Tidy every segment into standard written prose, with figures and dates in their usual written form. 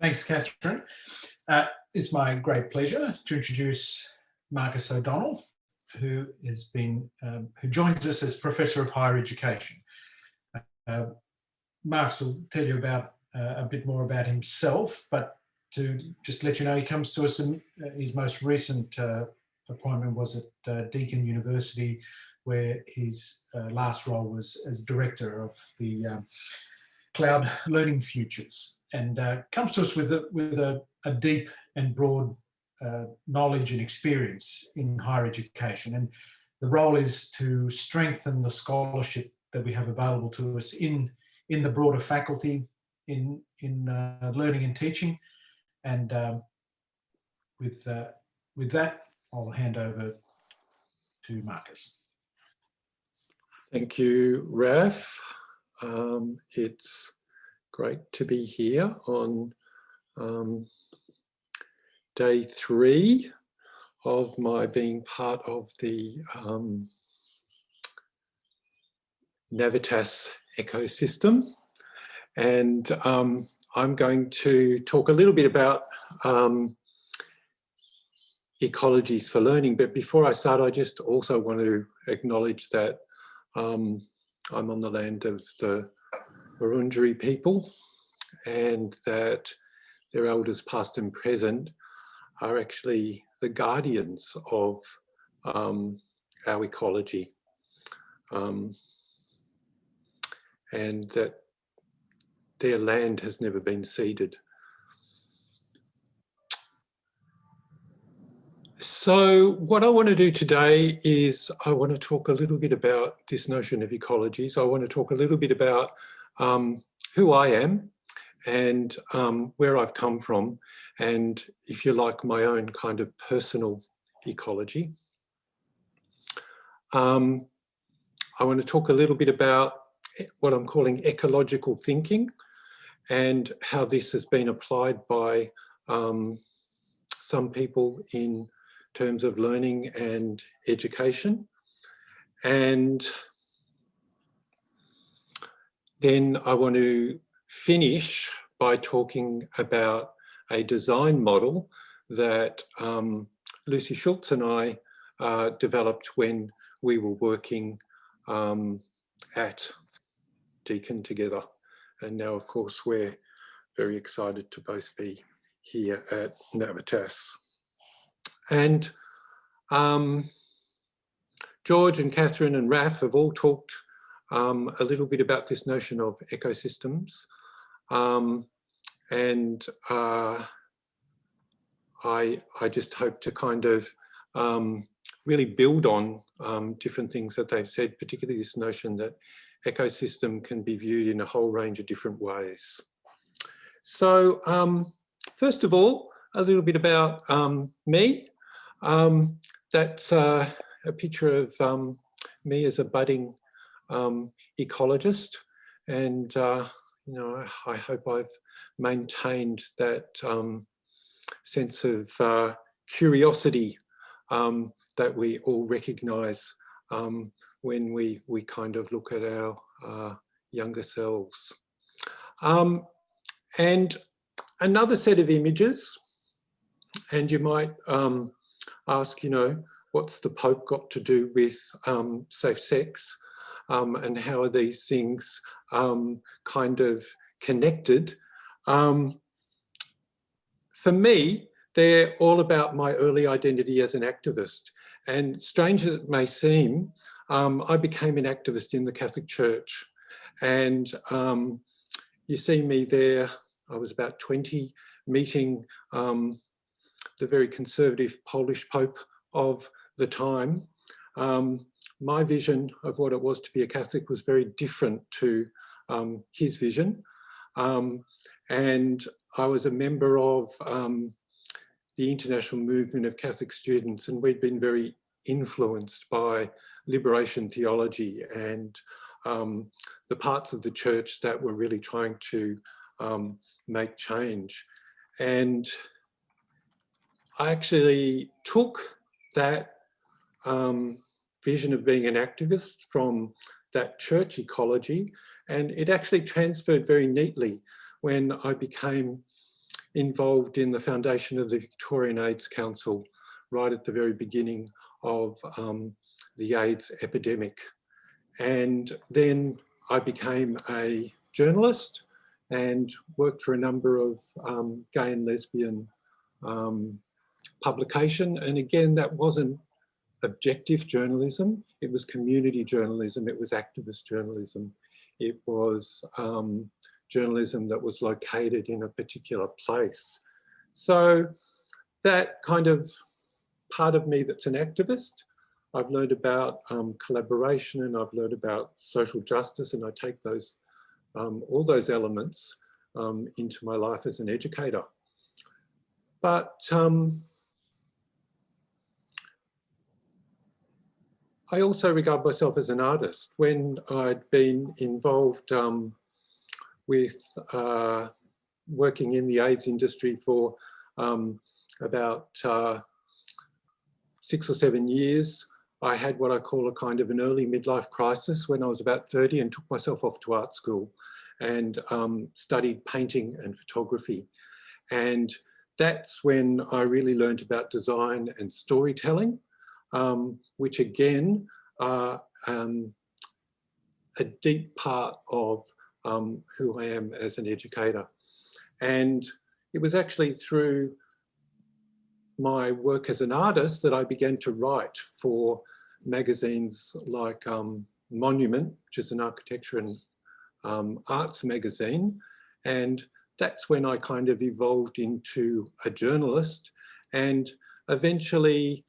Thanks, Catherine. It's my great pleasure to introduce Marcus O'Donnell, who joins us as Professor of Higher Education. Marcus will tell you about a bit more about himself, but to just let you know, he comes to us in his most recent appointment was at Deakin University, where his last role was as Director of the Cloud Learning Futures, and comes to us with a deep and broad knowledge and experience in higher education. And the role is to strengthen the scholarship that we have available to us in the broader faculty in learning and teaching. And with that, I'll hand over to Marcus. Thank you, Raf. It's great to be here on day 3 of my being part of the Navitas ecosystem. And I'm going to talk a little bit about ecologies for learning. But before I start, I just also want to acknowledge that I'm on the land of the Wurundjeri people, and that their elders past and present are actually the guardians of our ecology, and that their land has never been ceded. So what I want to do today is I want to talk a little bit about this notion of ecologies. I want to talk a little bit about who I am and where I've come from, and if you like, my own kind of personal ecology. I want to talk a little bit about what I'm calling ecological thinking and how this has been applied by some people in terms of learning and education. And then I want to finish by talking about a design model that Lucy Schultz and I developed when we were working at Deakin together. And now, of course, we're very excited to both be here at Navitas. And George and Catherine and Raf have all talked a little bit about this notion of ecosystems. And I just hope to kind of really build on different things that they've said, particularly this notion that ecosystem can be viewed in a whole range of different ways. So first of all, a little bit about me. That's a picture of me as a budding ecologist, and you know, I hope I've maintained that sense of curiosity that we all recognise when we kind of look at our younger selves. And another set of images, and you might ask, you know, what's the Pope got to do with safe sex, and how are these things kind of connected? For me, they're all about my early identity as an activist. And strange as it may seem, I became an activist in the Catholic Church. And you see me there, I was about 20, meeting the very conservative Polish Pope of the time. My vision of what it was to be a Catholic was very different to his vision. And I was a member of the international movement of Catholic students, and we'd been very influenced by liberation theology and the parts of the church that were really trying to make change. And I actually took that vision of being an activist from that church ecology, and it actually transferred very neatly when I became involved in the foundation of the Victorian AIDS Council right at the very beginning of the AIDS epidemic. And then I became a journalist and worked for a number of gay and lesbian publication. And again, that wasn't objective journalism, it was community journalism, it was activist journalism. It was journalism that was located in a particular place. So that kind of part of me that's an activist, I've learned about collaboration, and I've learned about social justice, and I take those, all those elements into my life as an educator. But I also regard myself as an artist. When I'd been involved with working in the AIDS industry for about 6 or 7 years, I had what I call a kind of an early midlife crisis when I was about 30, and took myself off to art school and studied painting and photography. And that's when I really learned about design and storytelling, which again are a deep part of who I am as an educator. And it was actually through my work as an artist that I began to write for magazines like Monument, which is an architecture and arts magazine. And that's when I kind of evolved into a journalist. And eventually,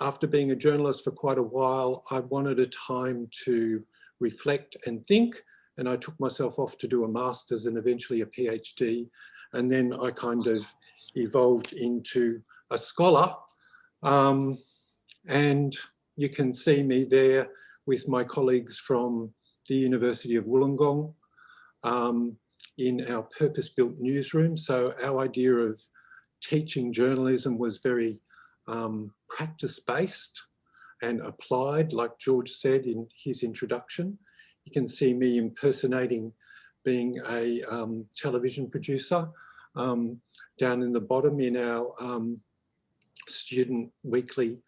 after being a journalist for quite a while, I wanted a time to reflect and think. And I took myself off to do a master's and eventually a PhD. And then I kind of evolved into a scholar. And you can see me there with my colleagues from the University of Wollongong in our purpose-built newsroom. So our idea of teaching journalism was very practice-based and applied, like George said in his introduction. You can see me impersonating being a television producer down in the bottom in our student weekly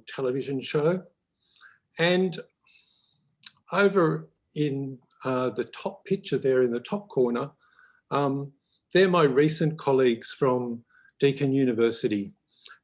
television show. And over in the top picture there in the top corner, they're my recent colleagues from Deakin University.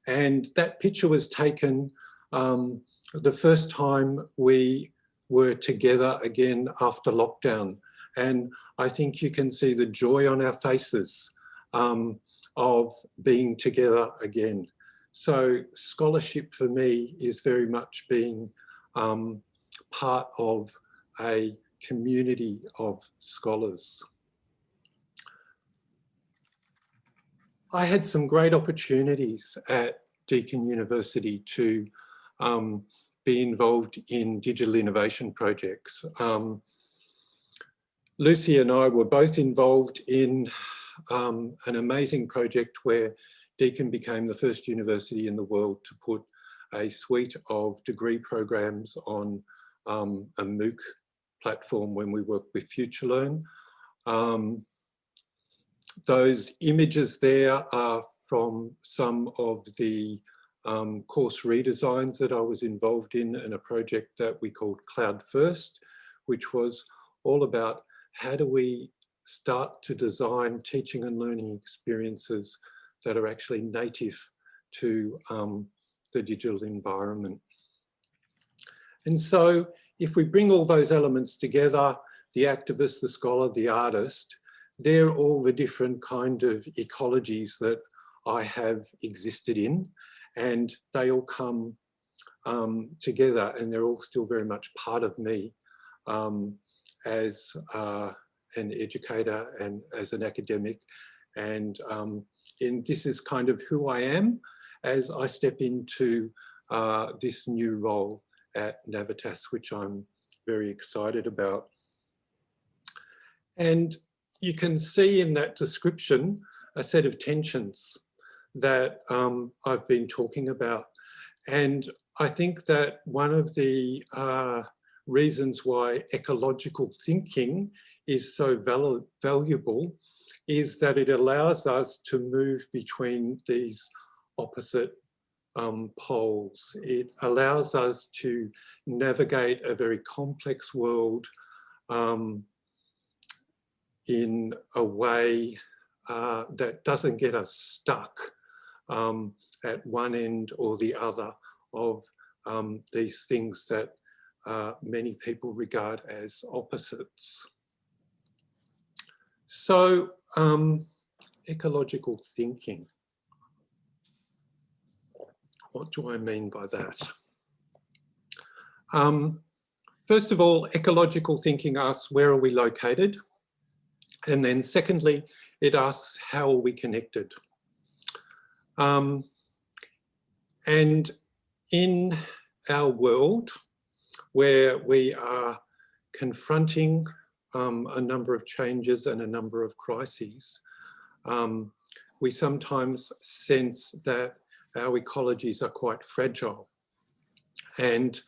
And that picture was taken the first time we were together again after lockdown. And I think you can see the joy on our faces of being together again. So scholarship for me is very much being part of a community of scholars. I had some great opportunities at Deakin University to be involved in digital innovation projects. Lucy and I were both involved in an amazing project where Deakin became the first university in the world to put a suite of degree programs on a MOOC platform when we worked with FutureLearn. Those images there are from some of the course redesigns that I was involved in a project that we called Cloud First, which was all about how do we start to design teaching and learning experiences that are actually native to the digital environment. And so if we bring all those elements together, the activist, the scholar, the artist, they're all the different kind of ecologies that I have existed in, and they all come together, and they're all still very much part of me as an educator and as an academic. And this is kind of who I am as I step into this new role at Navitas, which I'm very excited about. And you can see in that description a set of tensions that I've been talking about. And I think that one of the reasons why ecological thinking is so valuable is that it allows us to move between these opposite poles. It allows us to navigate a very complex world in a way that doesn't get us stuck at one end or the other of these things that many people regard as opposites. So, ecological thinking. What do I mean by that? First of all, ecological thinking asks, where are we located? And then secondly, it asks, how are we connected? And in our world, where we are confronting a number of changes and a number of crises, we sometimes sense that our ecologies are quite fragile. And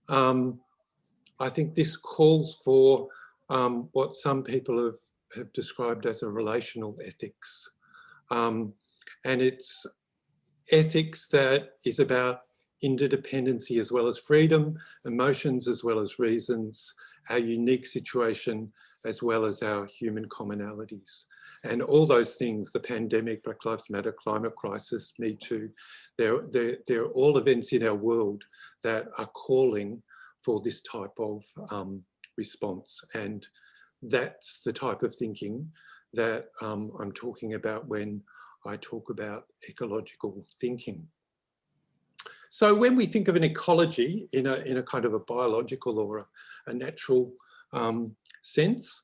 I think this calls for what some people have described as a relational ethics. And it's ethics that is about interdependency as well as freedom, emotions as well as reasons, our unique situation as well as our human commonalities. And all those things, the pandemic, Black Lives Matter, climate crisis, Me Too, they're all events in our world that are calling for this type of response. And that's the type of thinking that I'm talking about when I talk about ecological thinking. So when we think of an ecology in a kind of a biological or a natural sense,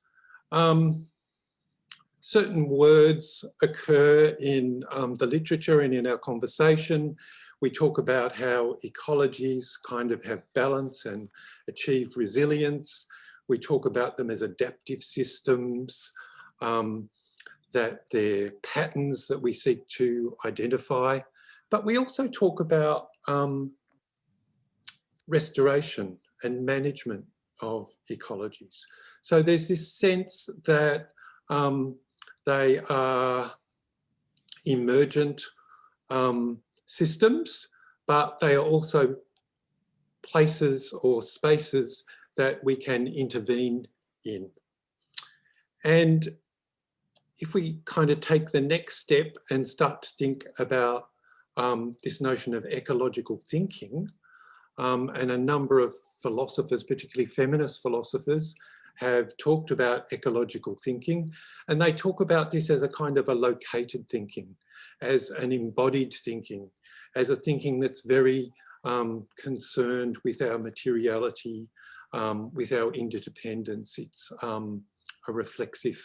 certain words occur in the literature and in our conversation. We talk about how ecologies kind of have balance and achieve resilience. We talk about them as adaptive systems, that they're patterns that we seek to identify. But we also talk about restoration and management of ecologies. So there's this sense that they are emergent systems, but they are also places or spaces that we can intervene in. And if we kind of take the next step and start to think about this notion of ecological thinking, and a number of philosophers, particularly feminist philosophers, have talked about ecological thinking, and they talk about this as a kind of a located thinking, as an embodied thinking, as a thinking that's very concerned with our materiality, with our interdependence. It's a reflexive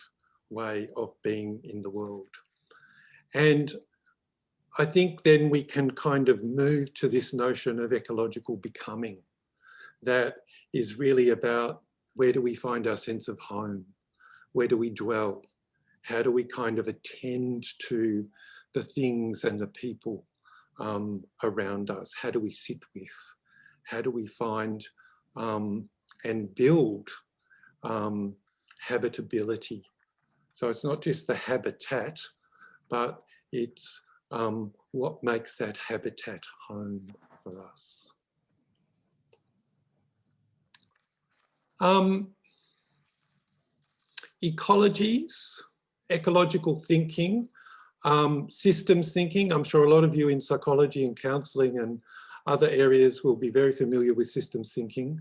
way of being in the world. And I think then we can kind of move to this notion of ecological becoming that is really about, where do we find our sense of home? Where do we dwell? How do we kind of attend to the things and the people around us? How do we sit with? How do we find and build habitability? So it's not just the habitat, but it's what makes that habitat home for us. Ecologies, ecological thinking, systems thinking. I'm sure a lot of you in psychology and counselling and other areas will be very familiar with systems thinking.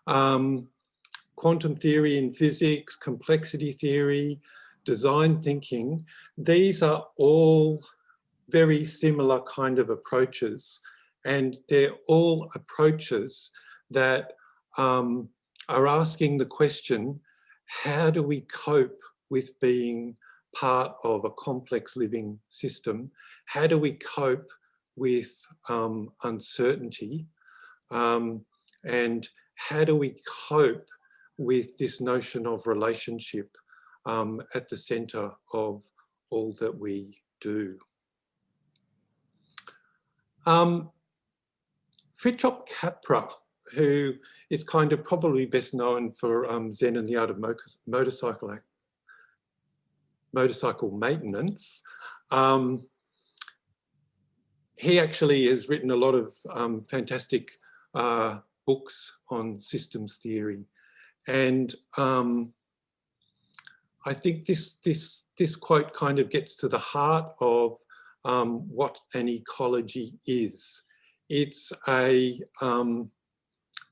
Quantum theory in physics, complexity theory, design thinking, these are all very similar kind of approaches, and they're all approaches that are asking the question, how do we cope with being part of a complex living system? How do we cope with uncertainty? And how do we cope with this notion of relationship at the centre of all that we do? Fritjof Capra, who is kind of probably best known for Zen and the Art of motorcycle maintenance. He actually has written a lot of fantastic books on systems theory. And I think this quote kind of gets to the heart of what an ecology is. It's a,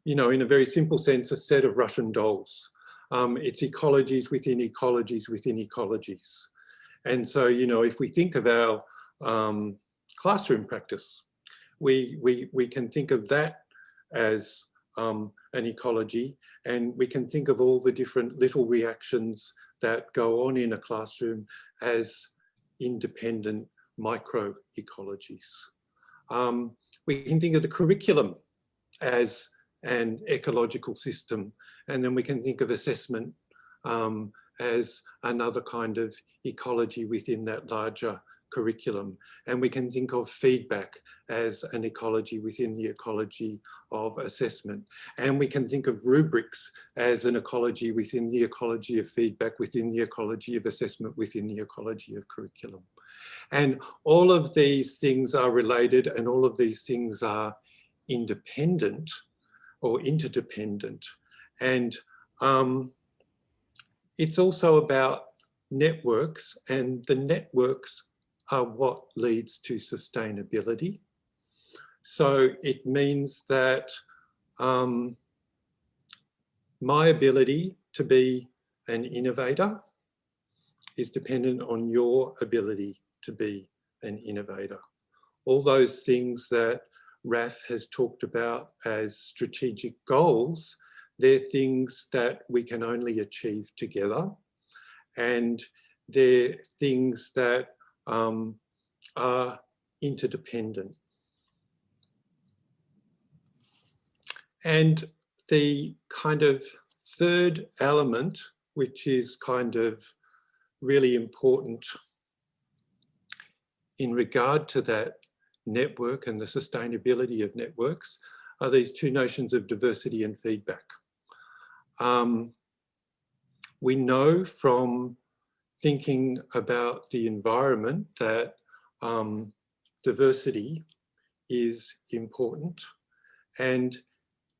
you know, in a very simple sense, a set of Russian dolls. It's ecologies within ecologies within ecologies. And so, you know, if we think of our classroom practice, we can think of that as an ecology, and we can think of all the different little reactions that go on in a classroom as independent micro-ecologies. We can think of the curriculum as an ecological system, and then we can think of assessment as another kind of ecology within that larger curriculum. And we can think of feedback as an ecology within the ecology of assessment. And we can think of rubrics as an ecology within the ecology of feedback, within the ecology of assessment, within the ecology of curriculum. And all of these things are related, and all of these things are independent or interdependent. And it's also about networks, and the networks are what leads to sustainability. So it means that my ability to be an innovator is dependent on your ability to be an innovator. All those things that Raf has talked about as strategic goals, they're things that we can only achieve together. And they're things that are interdependent. And the kind of third element, which is kind of really important in regard to that network and the sustainability of networks, are these two notions of diversity and feedback. We know from thinking about the environment that diversity is important, and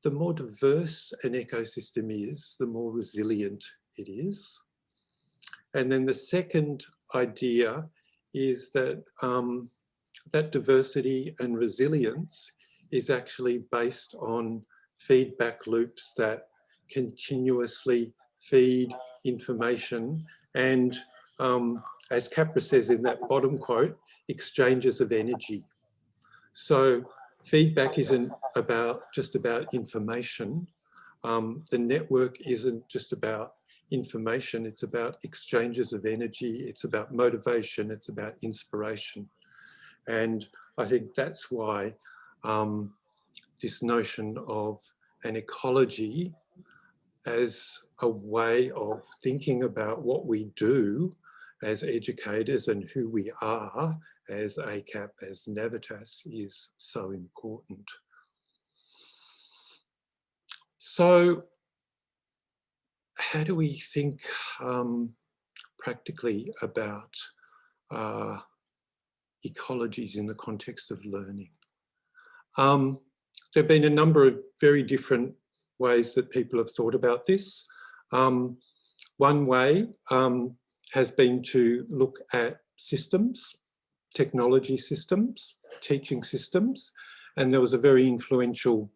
the more diverse an ecosystem is, the more resilient it is. And then the second idea is that that diversity and resilience is actually based on feedback loops that continuously feed information and, as Capra says in that bottom quote, exchanges of energy. So feedback isn't just about information. The network isn't just about information, it's about exchanges of energy, it's about motivation, it's about inspiration. And I think that's why this notion of an ecology as a way of thinking about what we do as educators and who we are as ACAP, as Navitas, is so important. So how do we think practically about ecologies in the context of learning? There have been a number of very different ways that people have thought about this. One way has been to look at systems, technology systems, teaching systems, and there was a very influential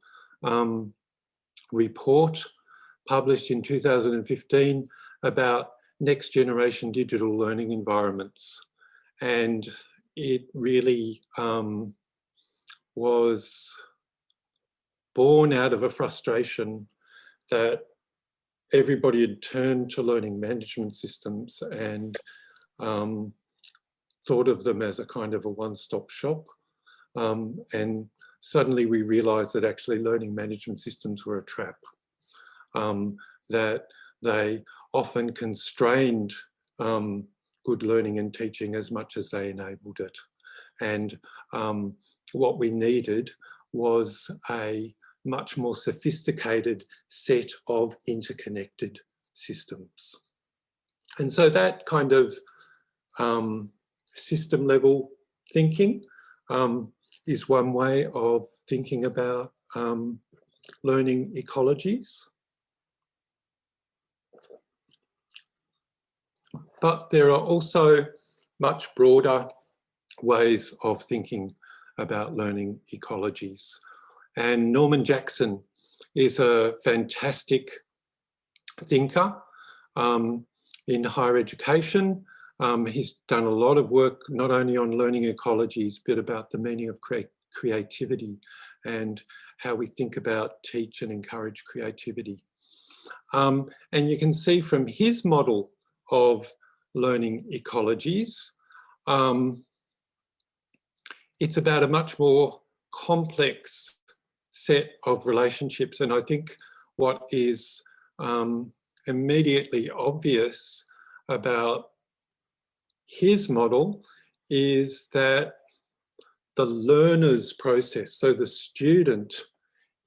report published in 2015 about next generation digital learning environments. And it really was born out of a frustration that everybody had turned to learning management systems and thought of them as a kind of a one-stop shop. And suddenly we realized that actually learning management systems were a trap, that they often constrained good learning and teaching as much as they enabled it. And what we needed was a much more sophisticated set of interconnected systems. And so that kind of system level thinking is one way of thinking about learning ecologies. But there are also much broader ways of thinking about learning ecologies. And Norman Jackson is a fantastic thinker in higher education. He's done a lot of work not only on learning ecologies, but about the meaning of creativity and how we think about, teach and encourage creativity. And you can see from his model of learning ecologies, it's about a much more complex set of relationships. And I think what is immediately obvious about his model is that the learner's process, so the student,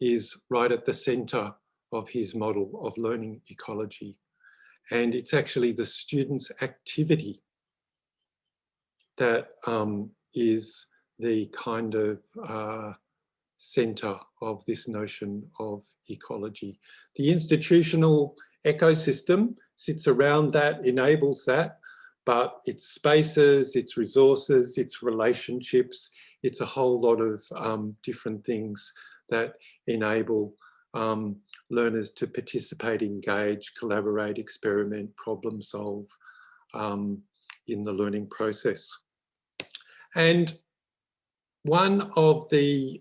is right at the centre of his model of learning ecology. And it's actually the student's activity that is the kind of centre of this notion of ecology. The institutional ecosystem sits around that, enables that, but its spaces, its resources, its relationships, it's a whole lot of different things that enable learners to participate, engage, collaborate, experiment, problem solve in the learning process. And one of the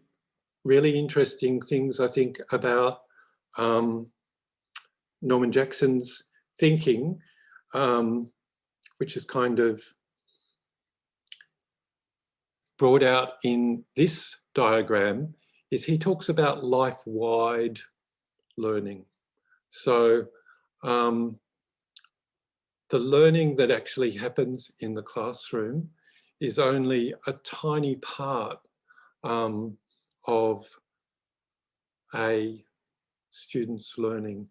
really interesting things I think about Norman Jackson's thinking, which is kind of brought out in this diagram, is he talks about life-wide learning. So the learning that actually happens in the classroom is only a tiny part of a student's learning.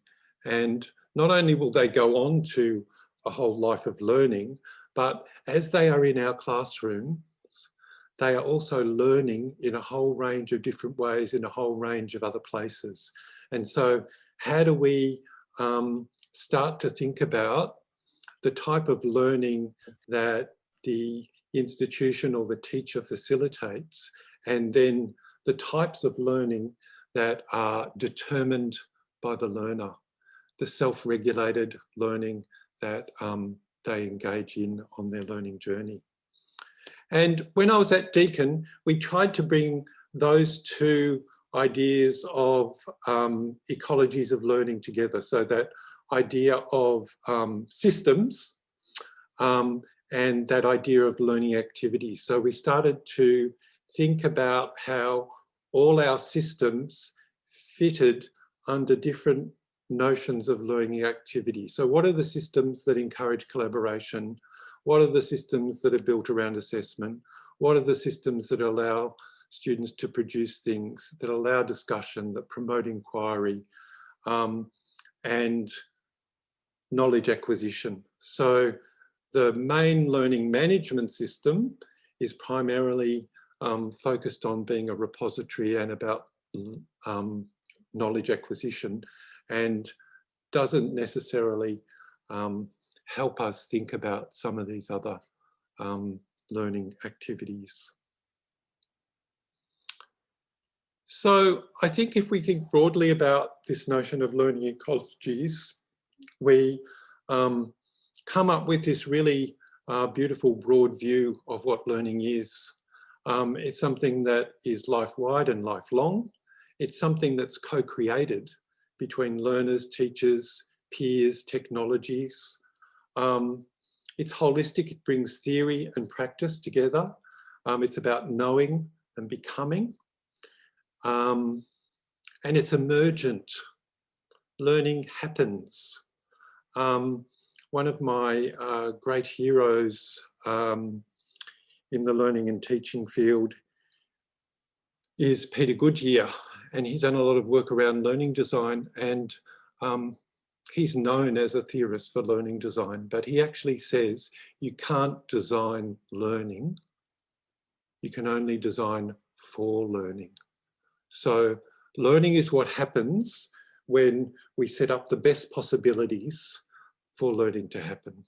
And not only will they go on to a whole life of learning, but as they are in our classrooms, they are also learning in a whole range of different ways in a whole range of other places. And so how do we start to think about the type of learning that the institution or the teacher facilitates, and then the types of learning that are determined by the learner, the self-regulated learning that they engage in on their learning journey. And when I was at Deakin, we tried to bring those two ideas of ecologies of learning together. So that idea of systems and that idea of learning activities. So we started to think about how all our systems fitted under different notions of learning activity. So what are the systems that encourage collaboration? What are the systems that are built around assessment? What are the systems that allow students to produce things, that allow discussion, that promote inquiry, and knowledge acquisition? So the main learning management system is primarily focused on being a repository and about knowledge acquisition, and doesn't necessarily help us think about some of these other learning activities. So I think if we think broadly about this notion of learning ecologies, we come up with this really beautiful broad view of what learning is. It's something that is life-wide and lifelong. It's something that's co-created between learners, teachers, peers, technologies. It's holistic, it brings theory and practice together. It's about knowing and becoming. And it's emergent. Learning happens. One of my great heroes in the learning and teaching field is Peter Goodyear, and he's done a lot of work around learning design. And he's known as a theorist for learning design, but he actually says you can't design learning, you can only design for learning. So learning is what happens when we set up the best possibilities for learning to happen.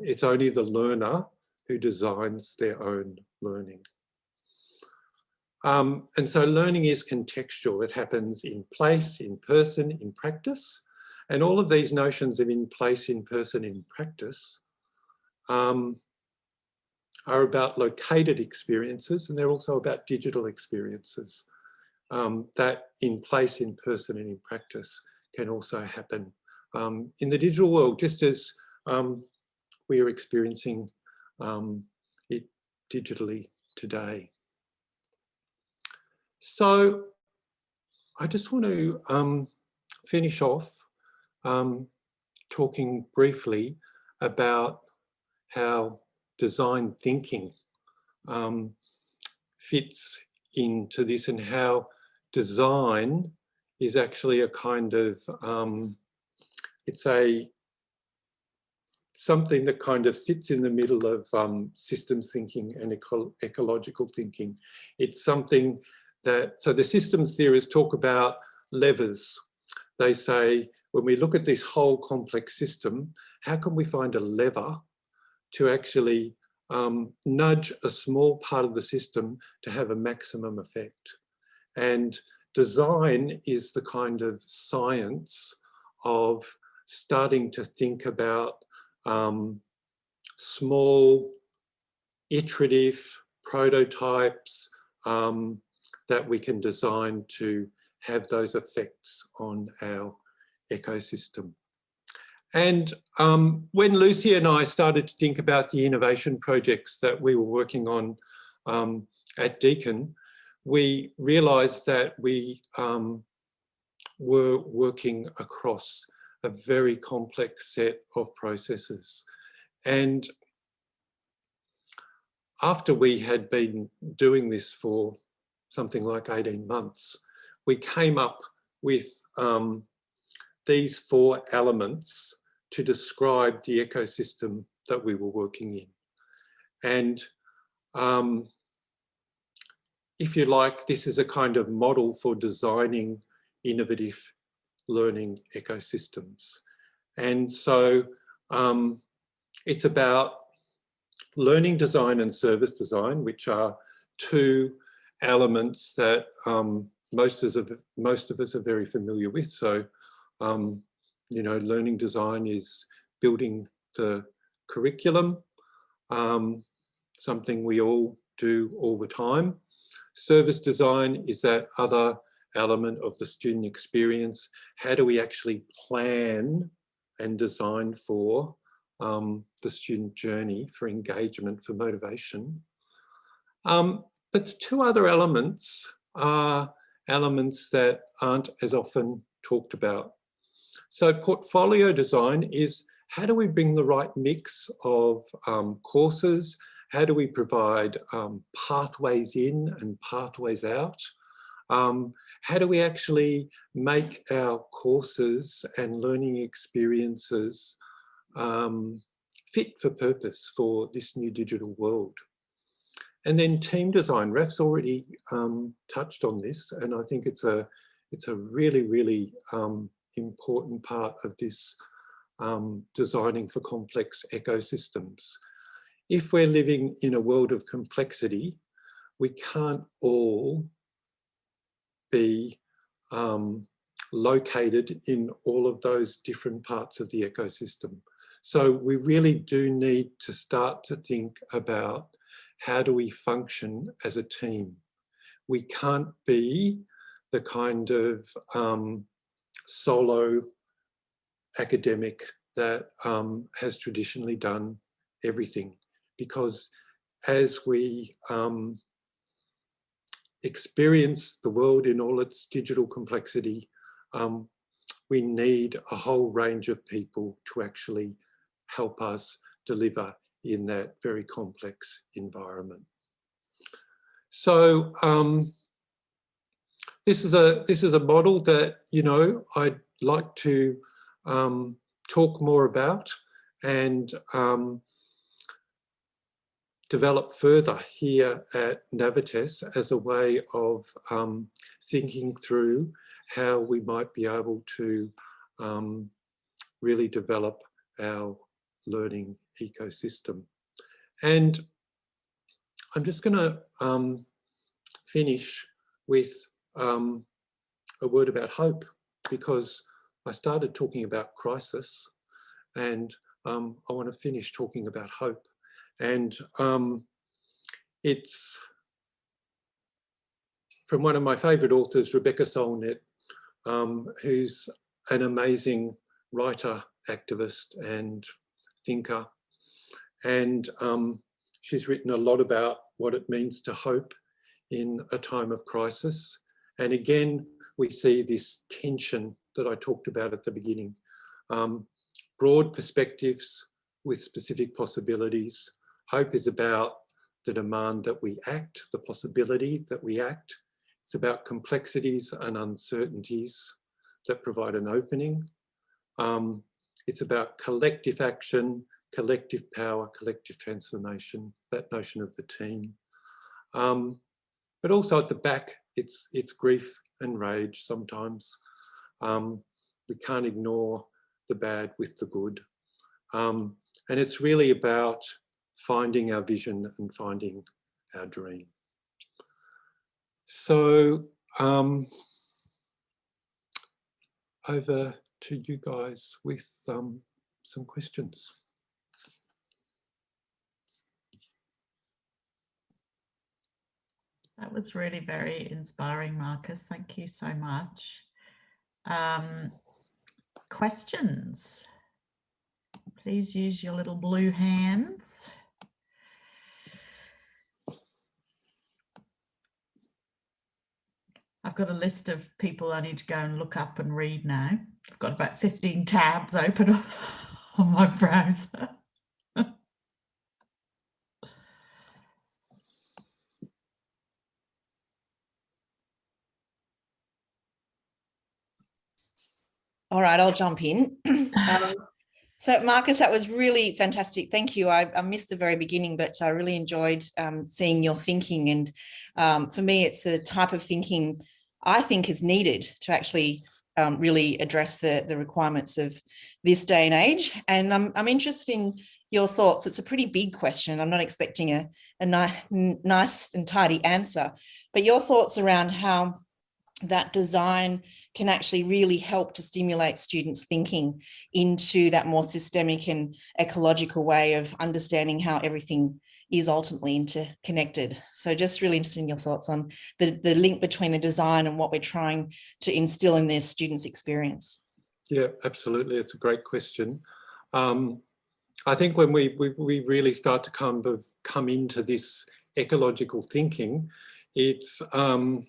It's only the learner who designs their own learning. And so learning is contextual. It happens in place, in person, in practice. And all of these notions of in place, in person, in practice are about located experiences, and they're also about digital experiences that in place, in person, and in practice can also happen in the digital world, just as we are experiencing it digitally today. So I just want to finish off talking briefly about how design thinking fits into this, and how design is actually a kind of, it's something that kind of sits in the middle of systems thinking and ecological thinking. It's something that, so the systems theorists talk about levers. They say, when we look at this whole complex system, how can we find a lever to actually nudge a small part of the system to have a maximum effect? And design is the kind of science of starting to think about small, iterative prototypes that we can design to have those effects on our ecosystem. And when Lucy and I started to think about the innovation projects that we were working on at Deakin, we realised that we were working across a very complex set of processes. And after we had been doing this for something like 18 months, we came up with these 4 elements to describe the ecosystem that we were working in. And if you like, this is a kind of model for designing innovative learning ecosystems. And so it's about learning design and service design, which are 2 elements that most of us are very familiar with. So, you know, learning design is building the curriculum, something we all do all the time. Service design is that other element of the student experience. How do we actually plan and design for the student journey, for engagement, for motivation? But the 2 other elements are elements that aren't as often talked about. So portfolio design is, how do we bring the right mix of courses? How do we provide pathways in and pathways out? How do we actually make our courses and learning experiences fit for purpose for this new digital world? And then team design. Raf's already touched on this, and I think it's a really, really important part of this designing for complex ecosystems. If we're living in a world of complexity, we can't all be located in all of those different parts of the ecosystem. So we really do need to start to think about, how do we function as a team? We can't be the kind of solo academic that has traditionally done everything, because as we experience the world in all its digital complexity, we need a whole range of people to actually help us deliver in that very complex environment. So this is a model that, you know, I'd like to talk more about and develop further here at Navitas as a way of thinking through how we might be able to really develop our learning ecosystem. And I'm just going to finish with a word about hope, because I started talking about crisis, and I want to finish talking about hope. And it's from one of my favourite authors, Rebecca Solnit, who's an amazing writer, activist and thinker. And she's written a lot about what it means to hope in a time of crisis. And again, we see this tension that I talked about at the beginning. Broad perspectives with specific possibilities. Hope is about the demand that we act, the possibility that we act. It's about complexities and uncertainties that provide an opening. It's about collective action, collective power, collective transformation, that notion of the team. But also at the back, it's grief and rage sometimes. We can't ignore the bad with the good. And it's really about finding our vision and finding our dream. So over to you guys with some questions. That was really very inspiring, Marcus. Thank you so much. Questions? Please use your little blue hands. I've got a list of people I need to go and look up and read now. I've got about 15 tabs open on my browser. All right, I'll jump in. So Marcus, that was really fantastic. Thank you. I missed the very beginning, but I really enjoyed seeing your thinking. And for me, it's the type of thinking I think is needed to actually really address the requirements of this day and age. And I'm interested in your thoughts. It's a pretty big question. I'm not expecting a nice and tidy answer, but your thoughts around how that design can actually really help to stimulate students' thinking into that more systemic and ecological way of understanding how everything is ultimately interconnected. So just really interested in your thoughts on the link between the design and what we're trying to instill in their students' experience. Yeah, absolutely. It's a great question. I think when we really start to come into this ecological thinking, it's not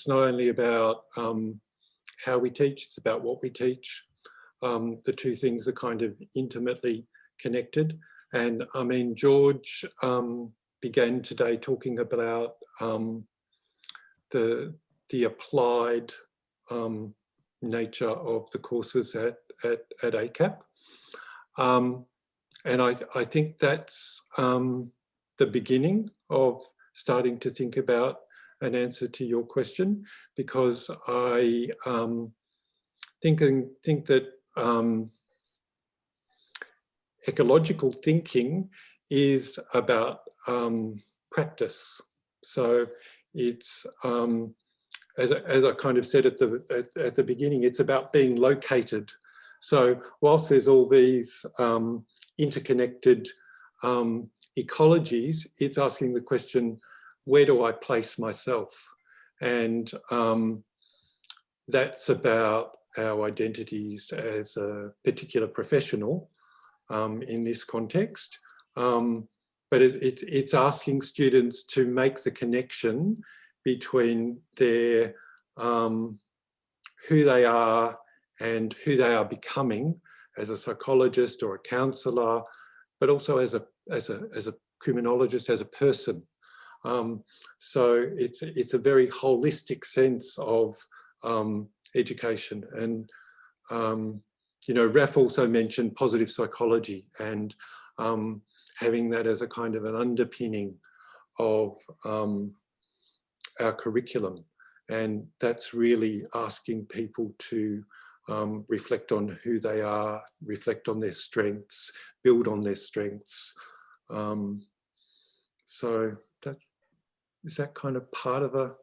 only about how we teach, it's about what we teach. The two things are kind of intimately connected. And I mean, George began today talking about the applied nature of the courses at ACAP. And I think that's the beginning of starting to think about an answer to your question, because I think that ecological thinking is about practice. So it's, as I kind of said at the beginning, it's about being located. So whilst there's all these interconnected ecologies, it's asking the question, where do I place myself? And that's about our identities as a particular professional in this context. But it's asking students to make the connection between their who they are and who they are becoming as a psychologist or a counsellor, but also as a criminologist, as a person. So it's a very holistic sense of education. And, you know, Raf also mentioned positive psychology and having that as a kind of an underpinning of our curriculum. And that's really asking people to reflect on who they are, reflect on their strengths, build on their strengths. So is that kind of part of a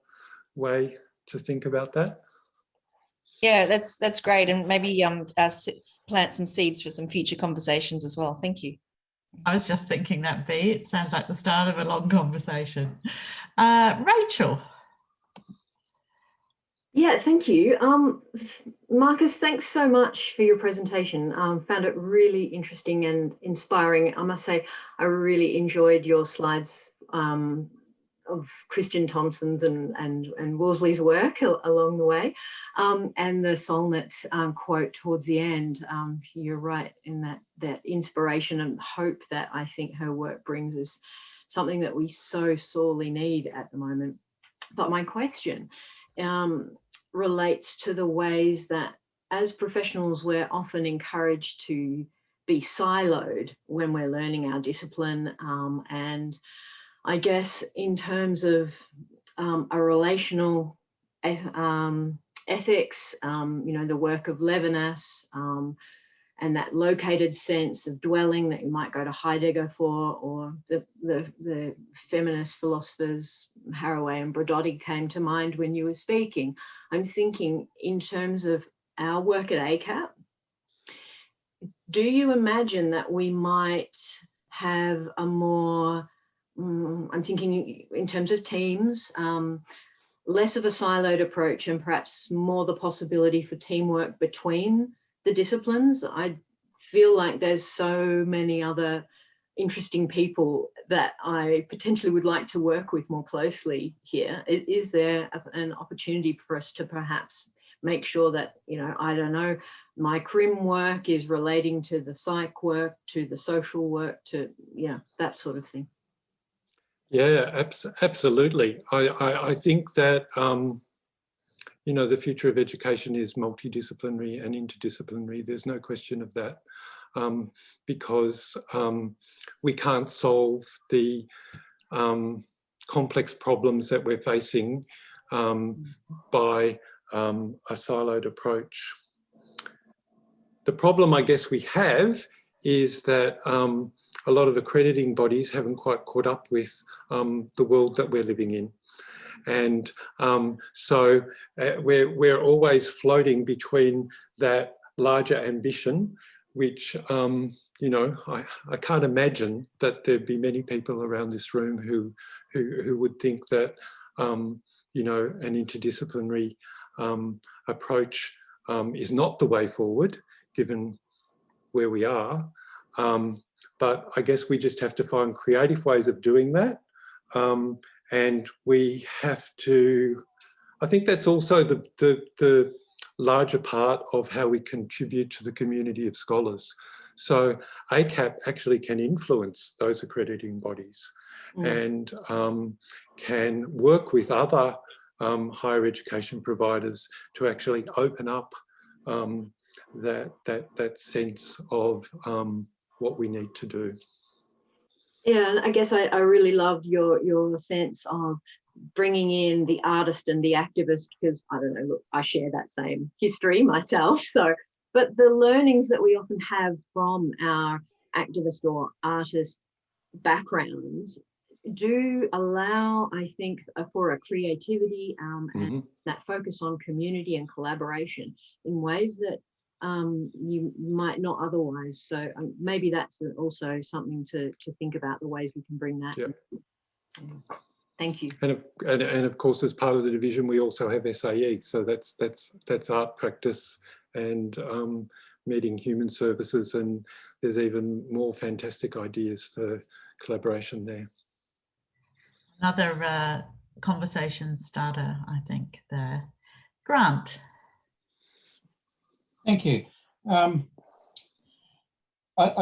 way to think about that? Yeah, that's great. And maybe plant some seeds for some future conversations as well. Thank you. I was just thinking that, Bea. It sounds like the start of a long conversation. Rachel. Yeah, thank you. Marcus, thanks so much for your presentation. Found it really interesting and inspiring. I must say, I really enjoyed your slides of Christian Thompson's and Wolseley's work along the way. And the Solnit quote towards the end, you're right in that inspiration and hope that I think her work brings is something that we so sorely need at the moment. But my question relates to the ways that as professionals, we're often encouraged to be siloed when we're learning our discipline. And I guess in terms of a relational ethics, you know, the work of Levinas, and that located sense of dwelling that you might go to Heidegger for, or the feminist philosophers Haraway and Bradotti came to mind when you were speaking. I'm thinking in terms of our work at ACAP, do you imagine that we might have a more, I'm thinking in terms of teams, less of a siloed approach and perhaps more the possibility for teamwork between the disciplines? I feel like there's so many other interesting people that I potentially would like to work with more closely here. Is there an opportunity for us to perhaps make sure that, you know, I don't know, my crim work is relating to the psych work, to the social work, to, yeah, that sort of thing? Yeah, absolutely. I think that you know, the future of education is multidisciplinary and interdisciplinary. There's no question of that, because we can't solve the complex problems that we're facing by a siloed approach. The problem I guess we have is that a lot of accrediting bodies haven't quite caught up with the world that we're living in. And so we're always floating between that larger ambition, which, you know, I can't imagine that there'd be many people around this room who would think that, you know, an interdisciplinary approach is not the way forward, given where we are. But I guess we just have to find creative ways of doing that. And we have to, I think that's also the larger part of how we contribute to the community of scholars. So ACAP actually can influence those accrediting bodies and can work with other higher education providers to actually open up that sense of what we need to do. Yeah, and I guess I really loved your sense of bringing in the artist and the activist, because I don't know, look, I share that same history myself. So, but the learnings that we often have from our activist or artist backgrounds do allow, I think, for a creativity and that focus on community and collaboration in ways that you might not otherwise. So maybe that's also something to think about, the ways we can bring that. Yep. Thank you. And of course, as part of the division, we also have SAE. So that's art practice and meeting human services, and there's even more fantastic ideas for collaboration there. Another conversation starter, I think, there. Grant. Thank you. I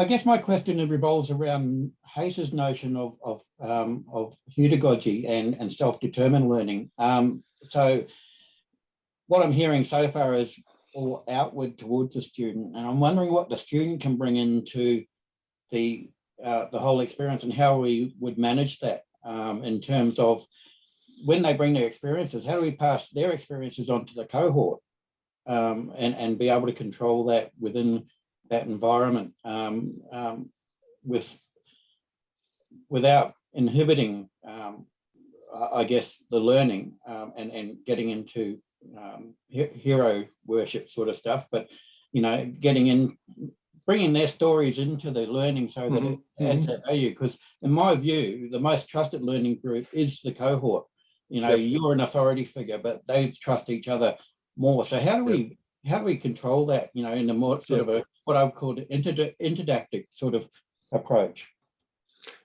guess my question revolves around Hayes's notion of pedagogy and self-determined learning. So what I'm hearing so far is all outward towards the student, and I'm wondering what the student can bring into the whole experience and how we would manage that in terms of when they bring their experiences, how do we pass their experiences onto the cohort and be able to control that within that environment without inhibiting, I guess, the learning and getting into hero worship sort of stuff, but bringing their stories into the learning so that it adds that value. Because in my view, the most trusted learning group is the cohort. You're an authority figure, but they trust each other more. So how do we control that? In a more sort of what I would call the interdidactic sort of approach.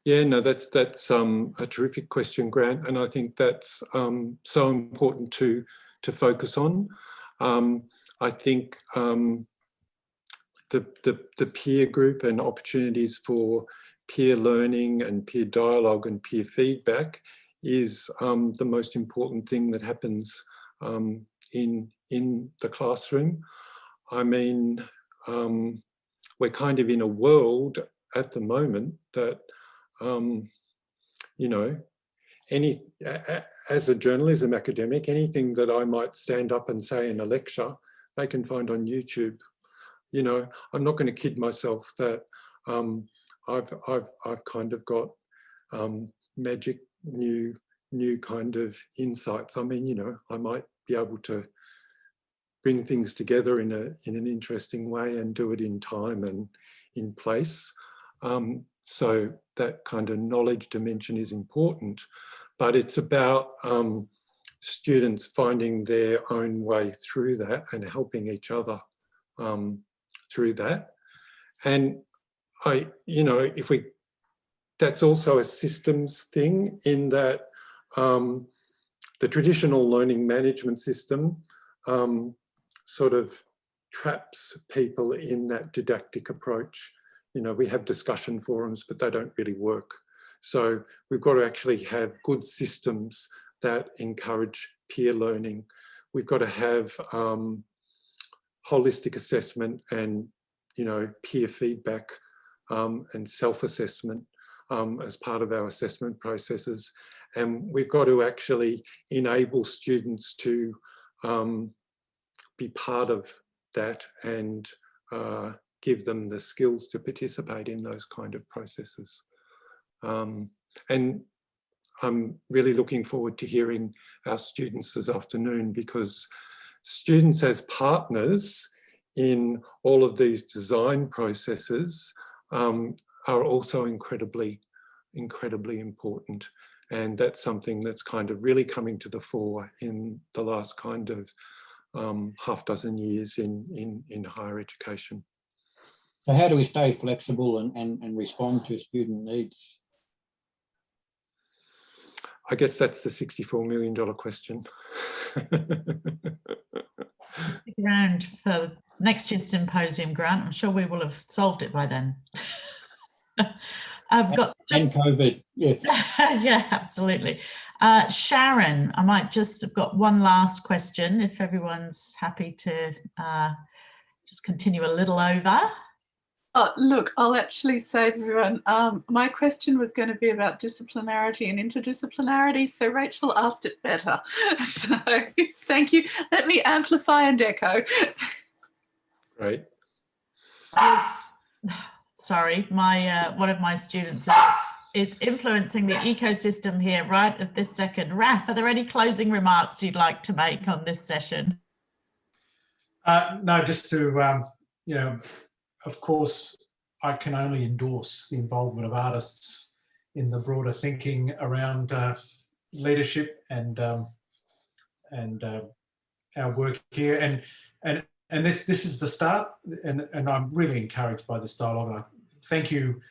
Yeah, no, that's a terrific question, Grant, and I think that's so important to focus on. I think the peer group and opportunities for peer learning and peer dialogue and peer feedback is the most important thing that happens in the classroom. I mean, we're kind of in a world at the moment that as a journalism academic, anything that I might stand up and say in a lecture, they can find on YouTube. I'm not going to kid myself that I've kind of got magic new kind of insights. I mean, I might be able to bring things together in an interesting way and do it in time and in place. So that kind of knowledge dimension is important, but it's about students finding their own way through that and helping each other through that. And that's also a systems thing in that the traditional learning management system sort of traps people in that didactic approach. We have discussion forums, but they don't really work. So we've got to actually have good systems that encourage peer learning. We've got to have holistic assessment and, peer feedback and self-assessment as part of our assessment processes. And we've got to actually enable students to be part of that and give them the skills to participate in those kind of processes. And I'm really looking forward to hearing our students this afternoon, because students as partners in all of these design processes are also incredibly important. And that's something that's kind of really coming to the fore in the last kind of half dozen years in higher education. So how do we stay flexible and respond to student needs? I guess that's the $64 million question. Stick around for next year's symposium, Grant. I'm sure we will have solved it by then. I've got and COVID, yeah. Yeah, absolutely. Sharon, I might just have got one last question if everyone's happy to just continue a little over. Oh, look, I'll actually save everyone. My question was going to be about disciplinarity and interdisciplinarity, so Rachel asked it better. So thank you. Let me amplify and echo. Right. Sorry, one of my students is influencing the ecosystem here right at this second. Raf, are there any closing remarks you'd like to make on this session? No, just to, of course, I can only endorse the involvement of artists in the broader thinking around leadership and our work here. And this is the start, and I'm really encouraged by this dialogue. And I thank you,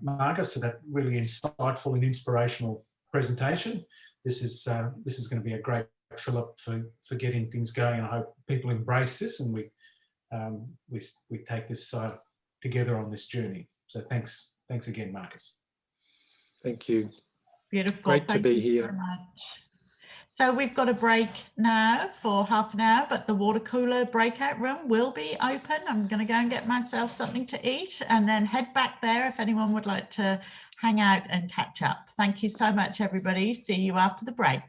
Marcus, for that really insightful and inspirational presentation. This is going to be a great fill-up for getting things going, and I hope people embrace this and we take this together on this journey. So thanks again, Marcus. Thank you. Beautiful. Great to be here. Very much. So we've got a break now for half an hour, but the water cooler breakout room will be open. I'm going to go and get myself something to eat and then head back there if anyone would like to hang out and catch up. Thank you so much, everybody. See you after the break.